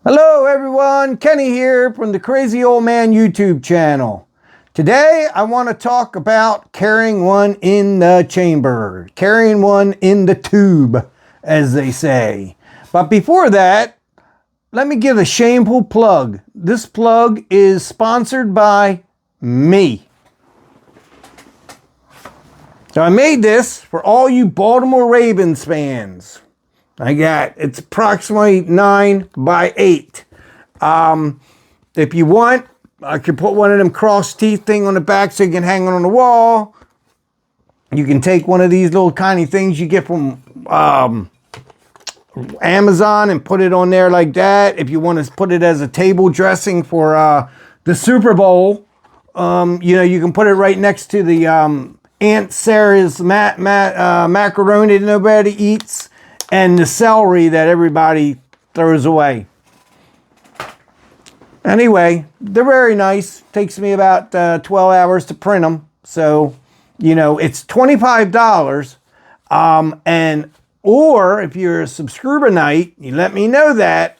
Hello everyone, Kenny here from the Crazy Old Man YouTube channel. Today I want to talk about carrying one in the chamber, carrying one in the tube, as they say. But before that, let me give a shameful plug. This plug is sponsored by me. So I made this for all you Baltimore Ravens fans. It's approximately 9 by 8. If you want, I could put one of them cross teeth thing on the back so you can hang it on the wall. You can take one of these little tiny things you get from Amazon and put it on there like that. If you want to put it as a table dressing for the Super Bowl, you can put it right next to the Aunt Sarah's macaroni that nobody eats, and the celery that everybody throws away. Anyway, they're very nice. Takes me about 12 hours to print them. So, it's $25. Or if you're a subscriber-nite, you let me know that,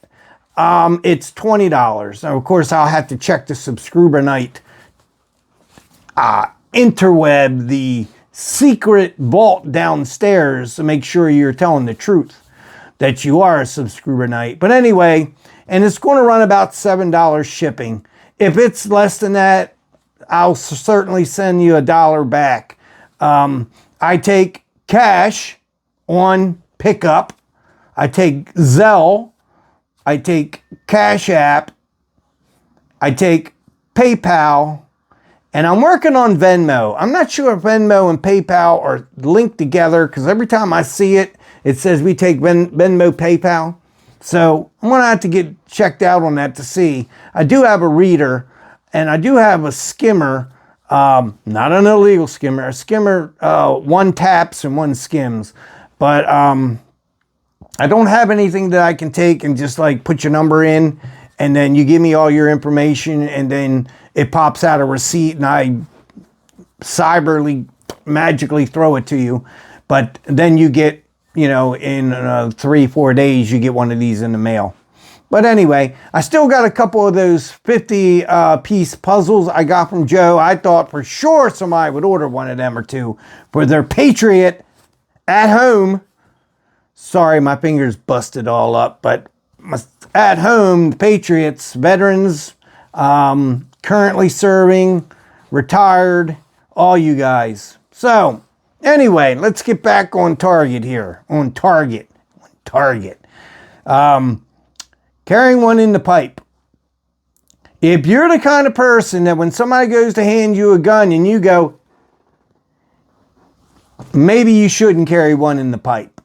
it's $20. Now, of course, I'll have to check the subscriber-nite interweb, the secret vault downstairs, to make sure you're telling the truth that you are a subscriber-nite. But anyway, and it's going to run about $7 shipping. If it's less than that, I'll certainly send you $1 back. I take cash on pickup. I take Zelle. I take Cash App. I take PayPal. And I'm working on Venmo. I'm not sure if Venmo and PayPal are linked together, because every time I see it, it says we take Venmo, PayPal. So I'm going to have to get checked out on that to see. I do have a reader, and I do have a skimmer, not an illegal skimmer. A skimmer, one taps and one skims. But I don't have anything that I can take and just like put your number in, and then you give me all your information, and then it pops out a receipt and I magically throw it to you. But then you get, in 3-4 days, you get one of these in the mail. But anyway, I still got a couple of those 50-piece puzzles I got from Joe. I thought for sure somebody would order one of them or two for their Patriot at home. Sorry, my fingers busted all up, but at home, Patriots, veterans, currently serving, retired, all you guys. So, anyway, let's get back on target here. On target. Carrying one in the pipe. If you're the kind of person that when somebody goes to hand you a gun and you go, maybe you shouldn't carry one in the pipe.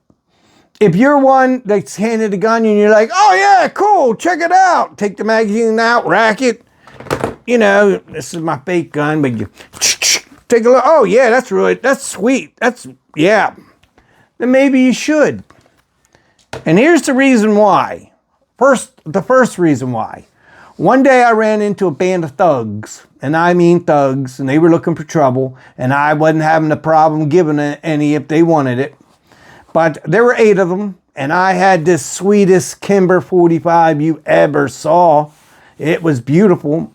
If you're one that's handed a gun and you're like, oh yeah, cool, check it out. Take the magazine out, rack it. This is my fake gun, but you take a look. Oh yeah, that's sweet. Yeah. Then maybe you should. And here's the reason why. The first reason why. One day I ran into a band of thugs, and I mean thugs, and they were looking for trouble, and I wasn't having a problem giving any if they wanted it. But there were 8 of them, and I had this sweetest Kimber 45 you ever saw. It was beautiful.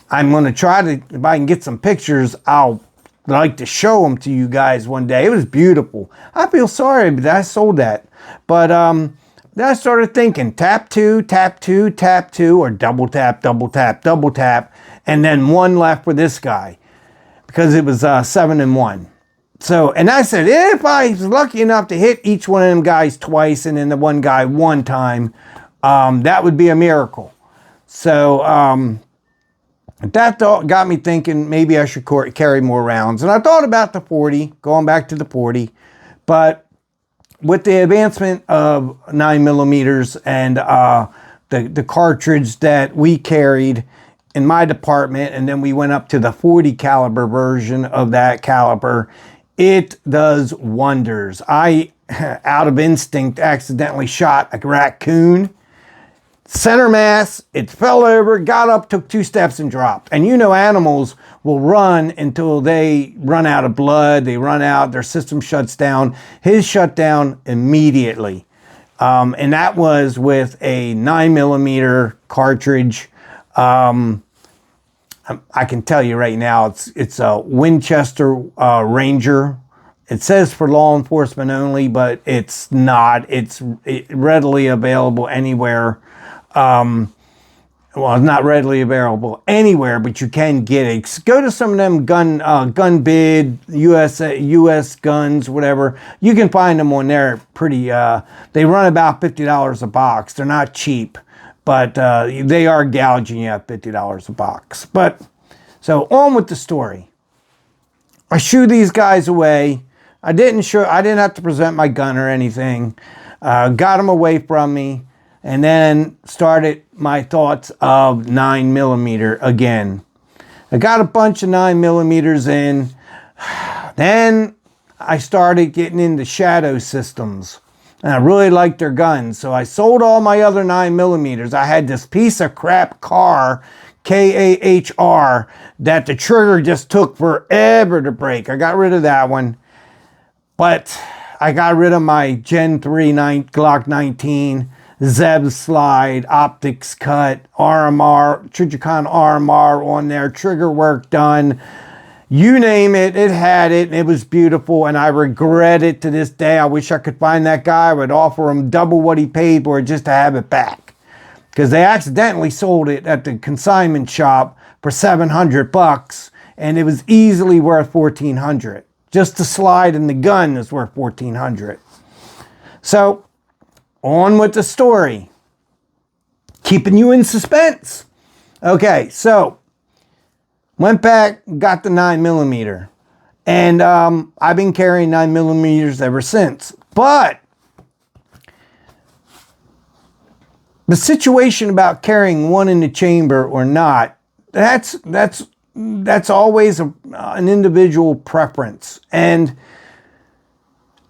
I'm going to try to, if I can get some pictures, I'll like to show them to you guys one day. It was beautiful. I feel sorry that I sold that. But then I started thinking, tap two, or double tap, double tap. And then one left for this guy, because it was 7 and 1. So, and I said, if I was lucky enough to hit each one of them guys twice and then the one guy one time, that would be a miracle. So, that thought got me thinking maybe I should carry more rounds. And I thought about the 40, going back to the 40. But with the advancement of 9mm and the cartridge that we carried in my department, and then we went up to the 40 caliber version of that caliber, it does wonders. I, out of instinct, accidentally shot a raccoon. Center mass, it fell over, got up, took 2 steps and dropped. And animals will run until they run out of blood, they run out, their system shuts down. His shut down immediately. And that was with a 9mm cartridge. I can tell you right now, it's a Winchester Ranger. It says for law enforcement only, but it's not. It's readily available anywhere. Well, it's not readily available anywhere, but you can get it. Go to some of them gun bid, US guns, whatever. You can find them on there pretty, they run about $50 a box. They're not cheap, but they are gouging you at $50 a box. But, so on with the story. I shoo these guys away. I didn't have to present my gun or anything. Got them away from me. And then started my thoughts of 9mm again. I got a bunch of 9mm in. Then I started getting into shadow systems. And I really liked their guns. So I sold all my other 9mm. I had this piece of crap car, KAHR, that the trigger just took forever to break. I got rid of that one. But I got rid of my Gen 3 Glock 19. Zeb slide, optics cut, RMR, Trijicon RMR on there, trigger work done. You name it, it had it, and it was beautiful, and I regret it to this day. I wish I could find that guy. I would offer him double what he paid for it just to have it back. Because they accidentally sold it at the consignment shop for $700, and it was easily worth $1,400. Just the slide and the gun is worth $1,400. So, on with the story. Keeping you in suspense. Okay, so went back, got the 9mm. And I've been carrying 9mm ever since. But the situation about carrying one in the chamber or not, that's always an individual preference. And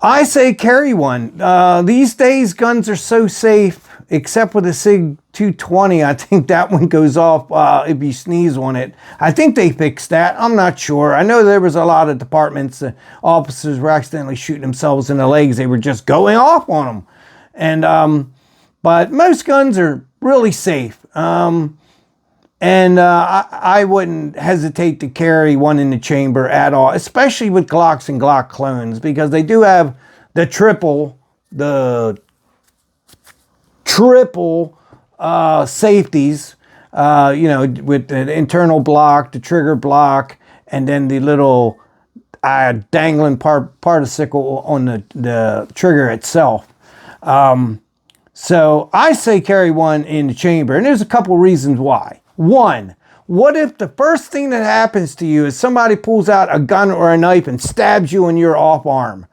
I say carry one. These days, guns are so safe, except with the SIG 220. I think that one goes off if you sneeze on it. I think they fixed that. I'm not sure. I know there was a lot of departments, officers were accidentally shooting themselves in the legs. They were just going off on them. And but most guns are really safe. I wouldn't hesitate to carry one in the chamber at all, especially with Glocks and Glock clones, because they do have the triple safeties, with the internal block, the trigger block, and then the little dangling particle on the trigger itself. So I say carry one in the chamber, and there's a couple reasons why. One, what if the first thing that happens to you is somebody pulls out a gun or a knife and stabs you in your off arm?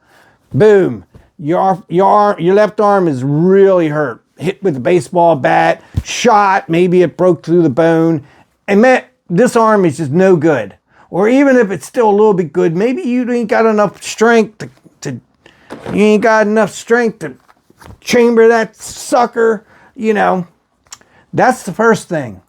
Boom. Your left arm is really hurt. Hit with a baseball bat, shot, maybe it broke through the bone, and this arm is just no good. Or even if it's still a little bit good, maybe you ain't got enough strength to chamber that sucker, That's the first thing.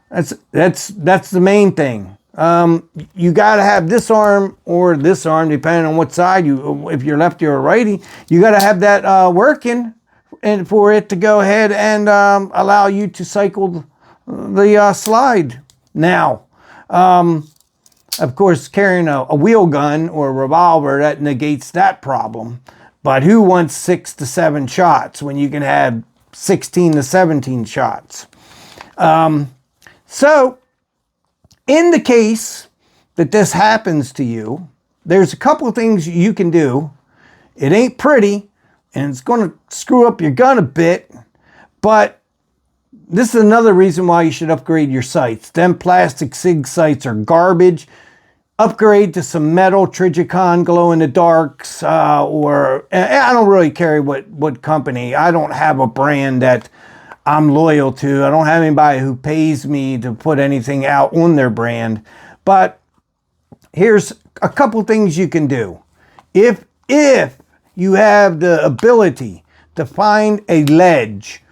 That's the main thing. You got to have this arm or this arm, depending on what side if you're lefty or righty, you got to have that working, and for it to go ahead and allow you to cycle the slide. Now, of course, carrying a wheel gun or a revolver, that negates that problem. But who wants 6 to 7 shots when you can have 16 to 17 shots? So, in the case that this happens to you, there's a couple of things you can do. It ain't pretty, and it's going to screw up your gun a bit, but this is another reason why you should upgrade your sights. Them plastic SIG sights are garbage. Upgrade to some metal Trijicon glow-in-the-darks, or I don't really care what company. I don't have a brand that I'm loyal to. I don't have anybody who pays me to put anything out on their brand. But here's a couple things you can do. If you have the ability to find a ledge,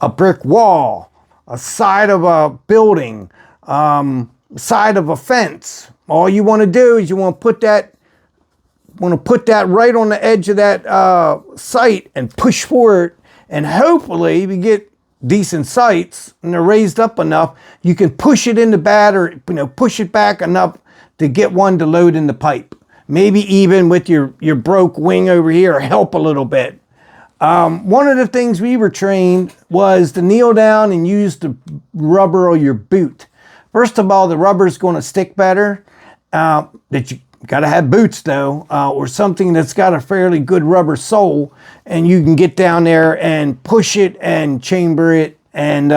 a brick wall, a side of a building, side of a fence, all you want to do is you want to put that right on the edge of that sight and push forward And hopefully, if you get decent sights and they're raised up enough, you can push it in the bat, or push it back enough to get one to load in the pipe. Maybe even with your broke wing over here, help a little bit. One of the things we were trained was to kneel down and use the rubber of your boot. First of all, the rubber is going to stick better. That you got to have boots though, or something that's got a fairly good rubber sole, and you can get down there and push it and chamber it, and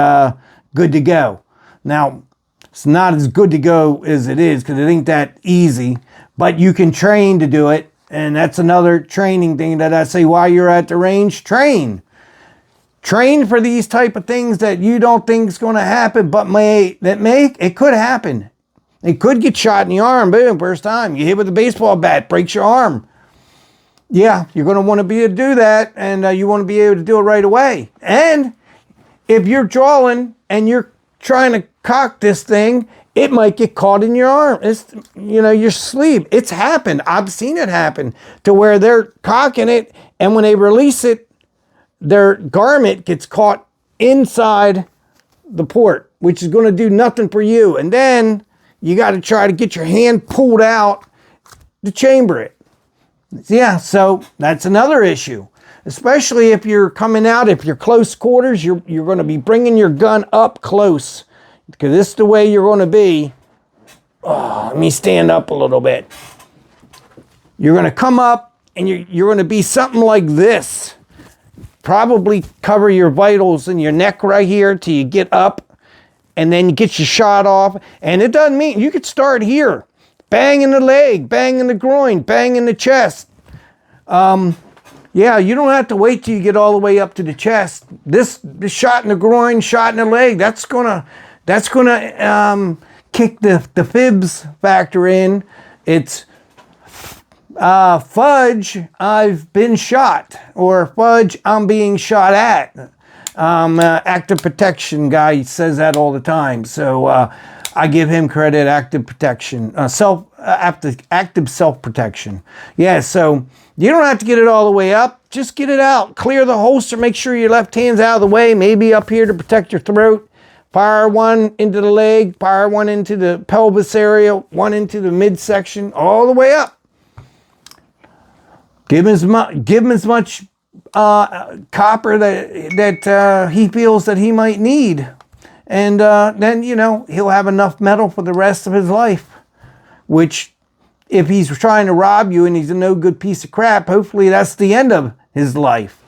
good to go. Now, it's not as good to go as it is because it ain't that easy, but you can train to do it. And that's another training thing that I say while you're at the range, train. Train for these type of things that you don't think is going to happen, but it could happen. It could get shot in the arm, boom, first time. You hit with a baseball bat, breaks your arm. Yeah, you're going to want to be able to do that, and you want to be able to do it right away. And if you're drawing and you're trying to cock this thing, it might get caught in your arm. It's, your sleeve. It's happened. I've seen it happen to where they're cocking it, and when they release it, their garment gets caught inside the port, which is going to do nothing for you. And then you got to try to get your hand pulled out to chamber it. Yeah, so that's another issue. Especially if you're coming out, if you're close quarters, you're going to be bringing your gun up close. Because this is the way you're going to be. Oh, let me stand up a little bit. You're going to come up and you're going to be something like this. Probably cover your vitals and your neck right here till you get up, and then you get your shot off. And it doesn't mean you could start here. Bang in the leg, bang in the groin, bang in the chest. Yeah, you don't have to wait till you get all the way up to the chest. This shot in the groin, shot in the leg, that's gonna kick the fibs factor in. It's fudge, I've been shot, or fudge, I'm being shot at. Active protection guy says that all the time, so I give him credit. Active protection, active self-protection. Yeah, so you don't have to get it all the way up. Just get it out. Clear the holster. Make sure your left hand's out of the way. Maybe up here to protect your throat. Fire one into the leg. Fire one into the pelvis area. One into the midsection. All the way up. Give him as much copper that he feels that he might need. And then, he'll have enough metal for the rest of his life. Which, if he's trying to rob you and he's a no good piece of crap, hopefully that's the end of his life.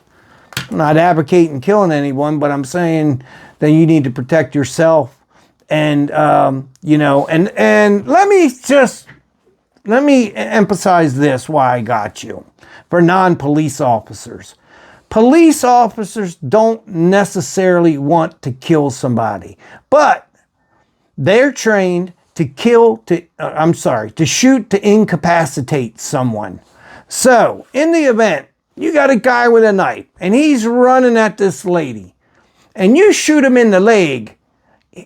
I'm not advocating killing anyone, but I'm saying that you need to protect yourself. And, and let me emphasize this, why I got you. For non-police officers. Police officers don't necessarily want to kill somebody, but they're trained to shoot to incapacitate someone. So, in the event, you got a guy with a knife, and he's running at this lady, and you shoot him in the leg,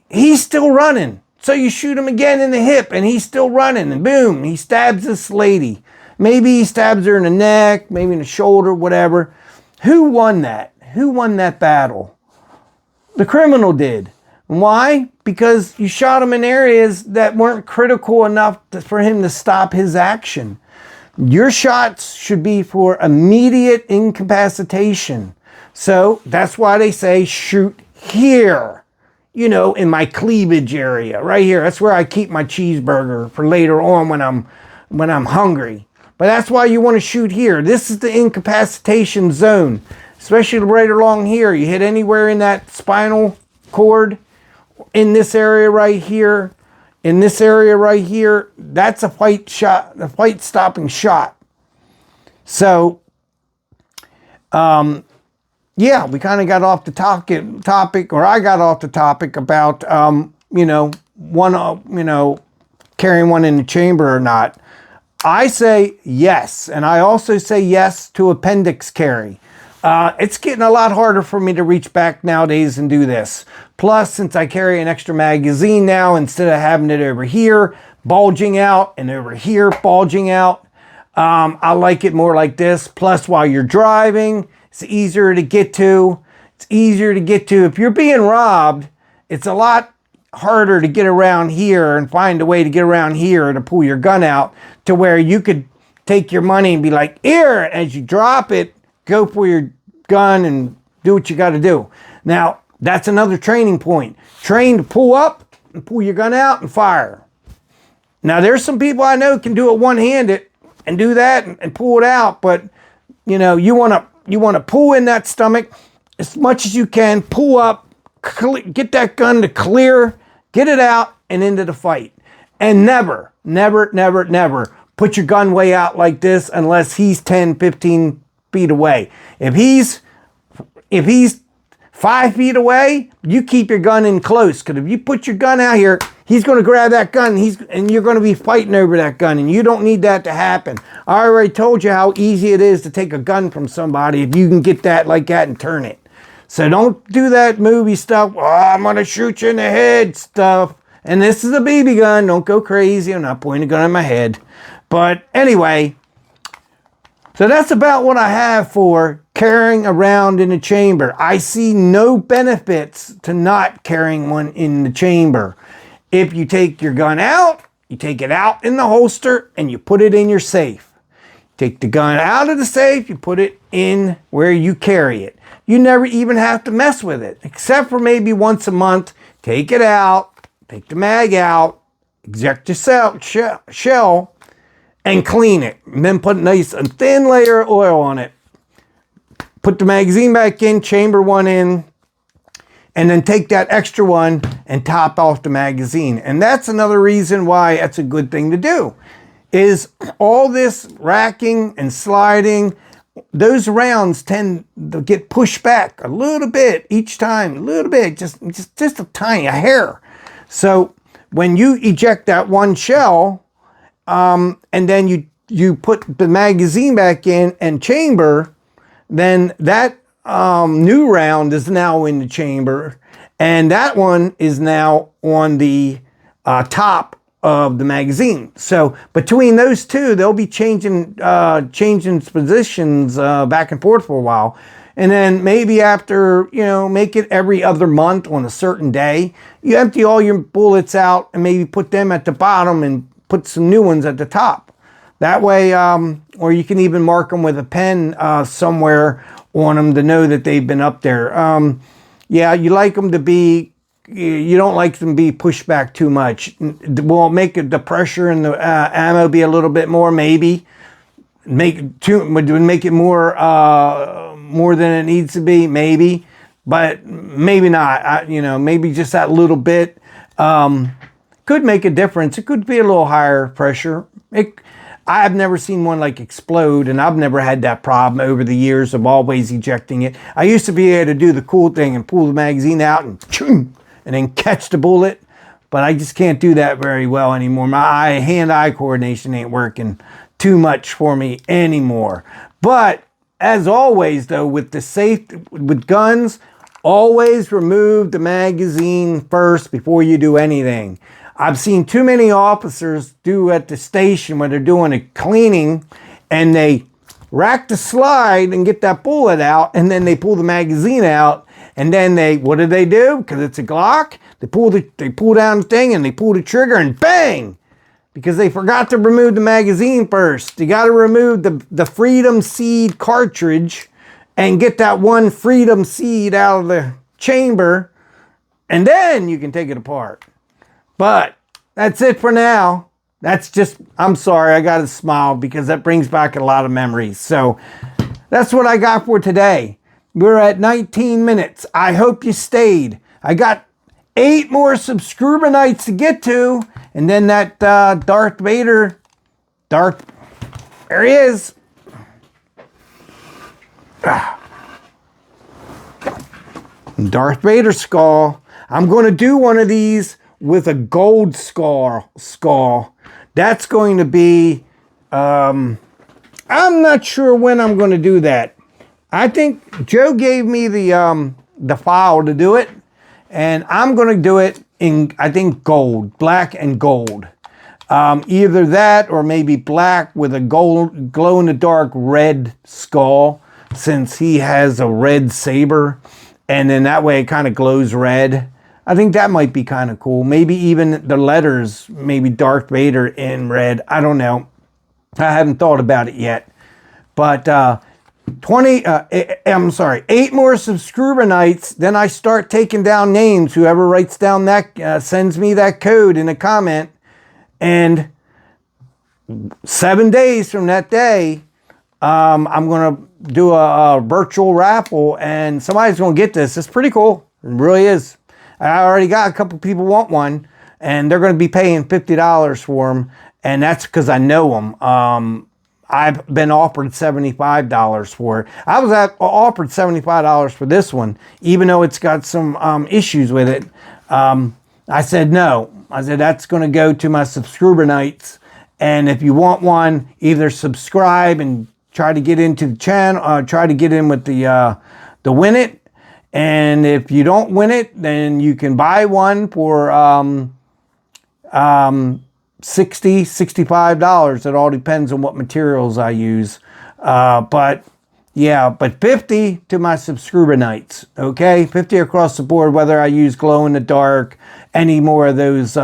he's still running. So you shoot him again in the hip, and he's still running, and boom, he stabs this lady. Maybe he stabs her in the neck, maybe in the shoulder, whatever. Who won that? Who won that battle? The criminal did. Why? Because you shot him in areas that weren't critical enough for him to stop his action. Your shots should be for immediate incapacitation. So that's why they say shoot here. In my cleavage area, right here. That's where I keep my cheeseburger for later on when I'm hungry. But that's why you want to shoot here. This is the incapacitation zone, especially right along here. You hit anywhere in that spinal cord, in this area right here, in this area right here, that's a fight shot, a fight stopping shot. So, yeah, we kind of got off the topic, or I got off the topic about, carrying one in the chamber or not. I say yes, and I also say yes to appendix carry. It's getting a lot harder for me to reach back nowadays and do this. Plus, since I carry an extra magazine now, instead of having it over here bulging out and over here bulging out, I like it more like this. Plus, while you're driving, it's easier to get to. It's easier to get to. If you're being robbed, it's a lot harder to get around here and find a way to get around here to pull your gun out to where you could take your money and be like, here, as you drop it, go for your gun and do what you got to do. Now, that's another training point. Train to pull up and pull your gun out and fire. Now, there's some people I know can do it one-handed and do that and pull it out, but you know, you want to pull in that stomach as much as you can, pull up, get that gun to clear, get it out and into the fight. And never, never, never, never put your gun way out like this unless he's 10, 15 feet away. If he's 5 feet away, you keep your gun in close, because if you put your gun out here, he's going to grab that gun and you're going to be fighting over that gun, and you don't need that to happen. I already told you how easy it is to take a gun from somebody if you can get that like that and turn it. So don't do that movie stuff. Oh, I'm going to shoot you in the head stuff. And this is a BB gun. Don't go crazy. I'm not pointing a gun at my head. But anyway, so that's about what I have for carrying around in the chamber. I see no benefits to not carrying one in the chamber. If you take your gun out, you take it out in the holster and you put it in your safe. Take the gun out of the safe, you put it in where you carry it. You never even have to mess with it, except for maybe once a month. Take it out, take the mag out, eject your shell, and clean it. And then put a thin layer of oil on it. Put the magazine back in, chamber one in, and then take that extra one and top off the magazine. And that's another reason why that's a good thing to do, is all this racking and sliding, those rounds tend to get pushed back a little bit each time, a little bit, just a tiny, a hair. So when you eject that one shell, and then you put the magazine back in and chamber, then that new round is now in the chamber, and that one is now on the top of the magazine. So between those two, they'll be changing positions back and forth for a while. And then maybe after, make it every other month on a certain day, you empty all your bullets out and maybe put them at the bottom and put some new ones at the top. That way, or you can even mark them with a pen somewhere on them to know that they've been up there. Yeah, you like them to be, you don't like them to be pushed back too much. Will it make the pressure in the ammo be a little bit more? Maybe. Would make it more than it needs to be? Maybe. But maybe not. Maybe just that little bit could make a difference. It could be a little higher pressure. I've never seen one like explode, and I've never had that problem over the years of always ejecting it. I used to be able to do the cool thing and pull the magazine out and then catch the bullet, but I just can't do that very well anymore. My hand-eye coordination ain't working too much for me anymore. But as always, though, with guns, always remove the magazine first before you do anything. I've seen too many officers do at the station when they're doing a cleaning, and they rack the slide and get that bullet out, and then they pull the magazine out, and then what do? Because it's a Glock, they pull down the thing and they pull the trigger and bang! Because they forgot to remove the magazine first. You got to remove the Freedom Seed cartridge and get that one Freedom Seed out of the chamber, and then you can take it apart. But that's it for now. I'm sorry, I got to smile because that brings back a lot of memories. So that's what I got for today. We're at 19 minutes. I hope you stayed. I got 8 more subscriber nights to get to. And then that Darth Vader, there he is. Darth Vader skull. I'm going to do one of these with a gold skull. That's going to be, I'm not sure when I'm going to do that. I think Joe gave me the file to do it, and I'm going to do it in, I think, gold, black and gold. Either that or maybe black with a gold, glow-in-the-dark red skull, since he has a red saber. and then that way it kind of glows red. I think that might be kind of cool. Maybe even the letters, maybe Darth Vader in red. I don't know. I haven't thought about it yet. But 8 more subscriber nights, then I start taking down names. Whoever writes down that, sends me that code in a comment. And 7 days from that day, I'm going to do a virtual raffle, and somebody's going to get this. It's pretty cool. It really is. I already got a couple people want one, and they're going to be paying $50 for them, and that's because I know them. I've been offered $75 for it. I was offered $75 for this one, even though it's got some issues with it. I said no. I said that's going to go to my subscriber nights, and if you want one, either subscribe and try to get into the channel, try to get in with the win it. And if you don't win it, then you can buy one for $60, $65. It all depends on what materials I use. But 50 to my subscriber nights, okay? 50 across the board, whether I use glow in the dark, any more of those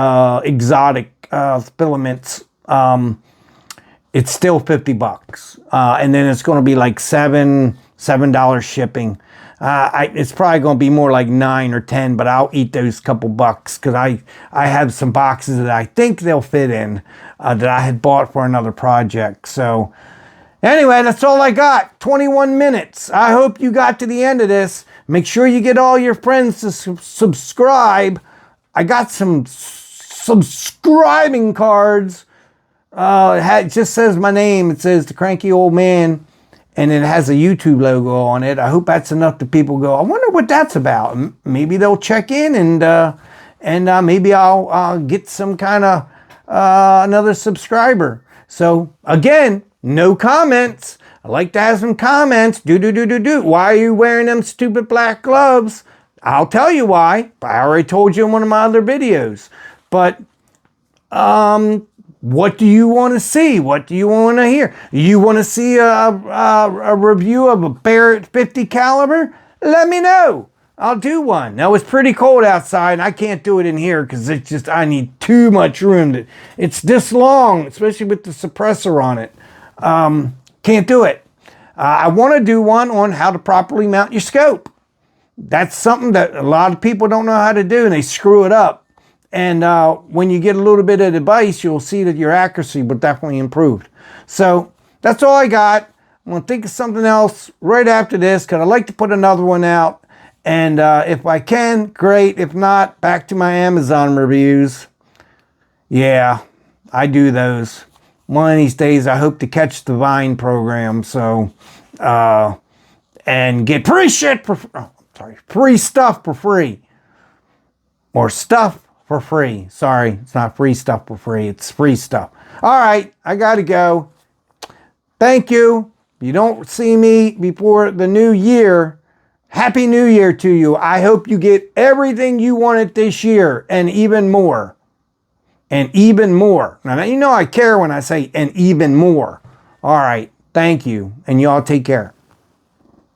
exotic filaments, it's still $50. And then it's going to be like $7 shipping. It's probably going to be more like 9 or 10, but I'll eat those couple bucks because I have some boxes that I think they'll fit in that I had bought for another project. So anyway, that's all I got. 21 minutes. I hope you got to the end of this. Make sure you get all your friends to subscribe. I got some subscribing cards. It just says my name. It says The Cranky Old Man. And it has a YouTube logo on it. I hope that's enough that people go, I wonder what that's about. Maybe they'll check in and maybe I'll get some kind of another subscriber. So again, no comments. I like to have some comments. Do. Why are you wearing them stupid black gloves? I'll tell you why. I already told you in one of my other videos. But what do you want to see? What do you want to hear? You want to see a review of a Barrett 50 caliber? Let me know. I'll do one. Now it's pretty cold outside and I can't do it in here because it's just, I need too much room. It's this long, especially with the suppressor on it. Can't do it. I want to do one on how to properly mount your scope. That's something that a lot of people don't know how to do and they screw it up. And when you get a little bit of advice, you'll see that your accuracy will definitely improve. So that's all I got. I'm going to think of something else right after this because I'd like to put another one out. And if I can, great. If not, back to my Amazon reviews. Yeah, I do those. One of these days, I hope to catch the Vine program. So, and get free shit for, free stuff for free. Or stuff for free. Sorry, it's not free stuff for free. It's free stuff. All right, I got to go. Thank you. If you don't see me before the new year, Happy New Year to you. I hope you get everything you wanted this year and even more. And even more. Now, you know I care when I say and even more. All right, thank you. And y'all take care.